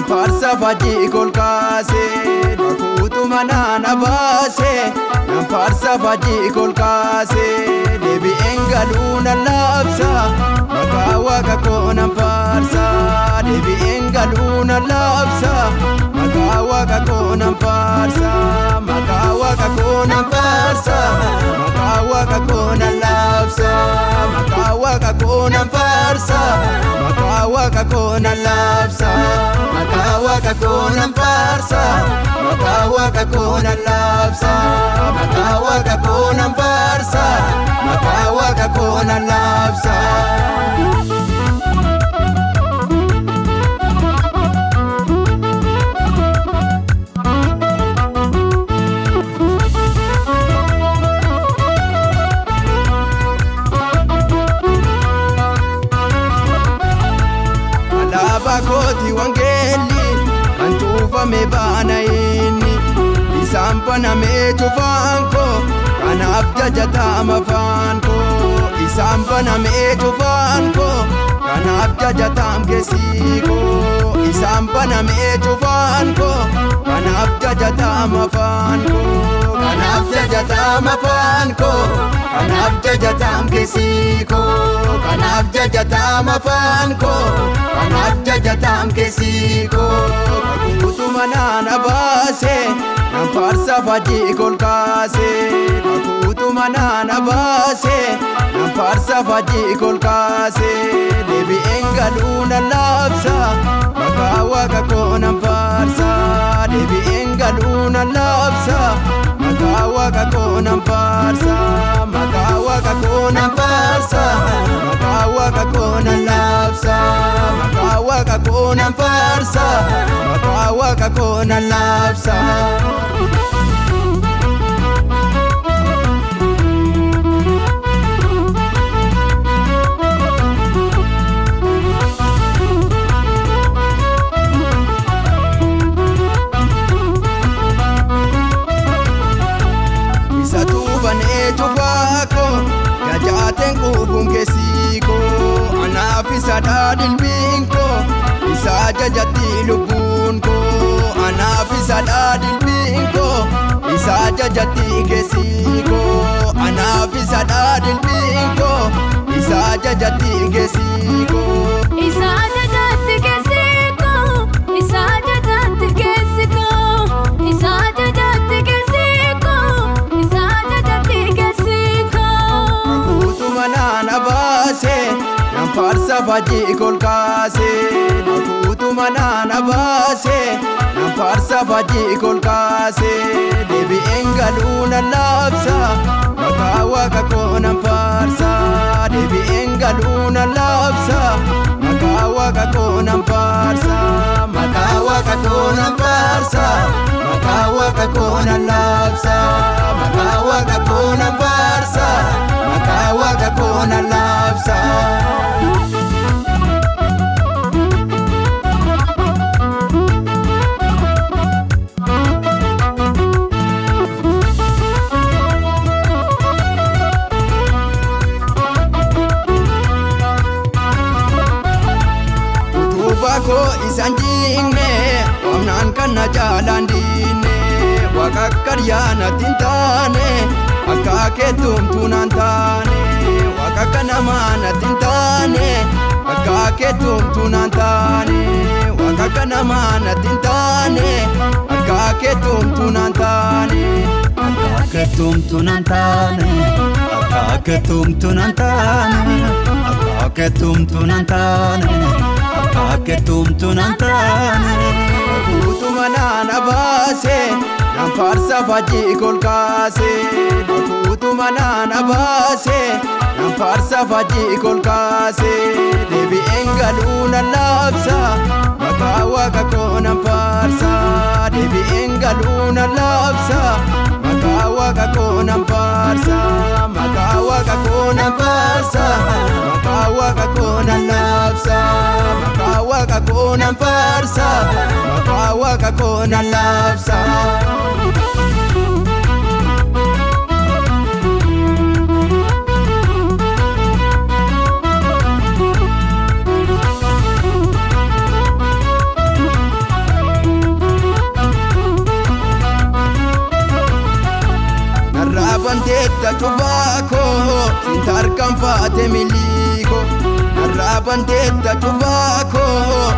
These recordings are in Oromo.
Farsa faji kolkase nakutu manana base nam farsa faji kolkase debi engaluna lapsa makawa kakona farsa debi engaluna lapsa makawa kakona farsa makawa kakona farsa makawa kakona lapsa makawa kakona farsa makawa kakona lapsa makawa kakona farsa makawa kakona lapsa makawa kakona farsa makawa kakona lapsa Koti wangeli kantufa mebana ini isampa na metufanko kanafta jatama fanko isampa na metufanko kanafta jatam kesiko isampa na metufanko kanafta jatama fanko kanafta jatama fanko kanafta jatam kesiko kanafta jatama fanko kanafta jatam kesiko kakutu manana base nam farsa faji kolkase kakutu manana base nam farsa faji kolkase debi engaluna lapsa makawa kakona farsa debi engaluna lapsa makawa kakona farsa makawa kakona farsa makawa kakona lapsa makawa kakona farsa makawa kakona lapsa Jajaten kubung kesiko anafisa dadil bingko isa jajati lubunko anafisa dadil bingko isa jajati kesiko anafisa dadil bingko isa jajati kesiko isa jajati kesiko isa jajati kesiko isa jajati kesiko isa jajati kesiko manana base nam farsa faji kolkase nakutu manana base nam farsa faji kolkase debi engaluna lapsa makawa kakona farsa debi engaluna lapsa makawa kakona farsa makawa kakona farsa makawa kakona lapsa makawa kakona farsa makawa kakona lapsa utubako isanjingne wamnan kana jalandine wakakaryana tintane akake tumtunantane wakakana mana tintane akake tumtunantane wakakana mana tintane akake tumtunantane akake tumtunantane akake tumtunantane akake tumtunantane akake tumtunantane kakutu manana base nam farsa faji kolkase kakutu manana base nam farsa faji kolkase debi engaluna lapsa makawa kakona farsa koona labsa maqaa waaqa koonaan faarsa maqaa waaqa koonaan faarsa maqaa waaqa koonaan labsa maqaa waaqa koonaan faarsa maqaa waaqa koonaan labsa. Narrabantetta chuvako sintarkan fate miliko Narrabantetta chuvako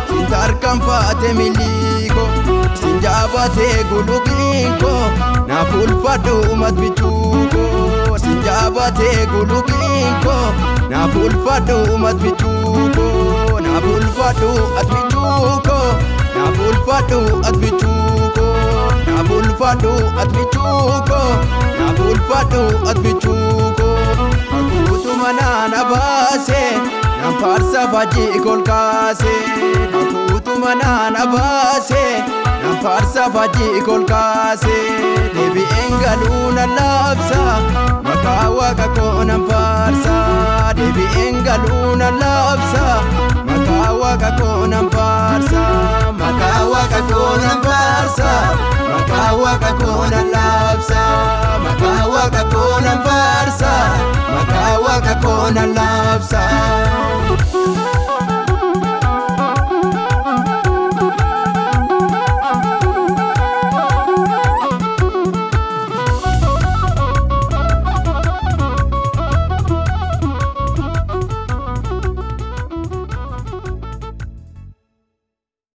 sintarkan fate miliko Sinjabate guluginko na fulfadu matbichuko Sinjabate guluginko na fulfadu matbichuko na fulfadu atbichuko na fulfadu atbichuko na fulfadu atbichuko na fulfadu atbichuko Makutu manana base na farsa faji kolkase Makutu manana base na farsa faji kolkase Debi engaluna labsa maqaa waaqa koonaan farsa Debi engaluna labsa maqaa waaqa koonaan farsa maqaa waaqa koonaan farsa maqaa waaqa koonaan labsa maqaa waaqa koonaan farsa maqaa waaqa koonaan labsa.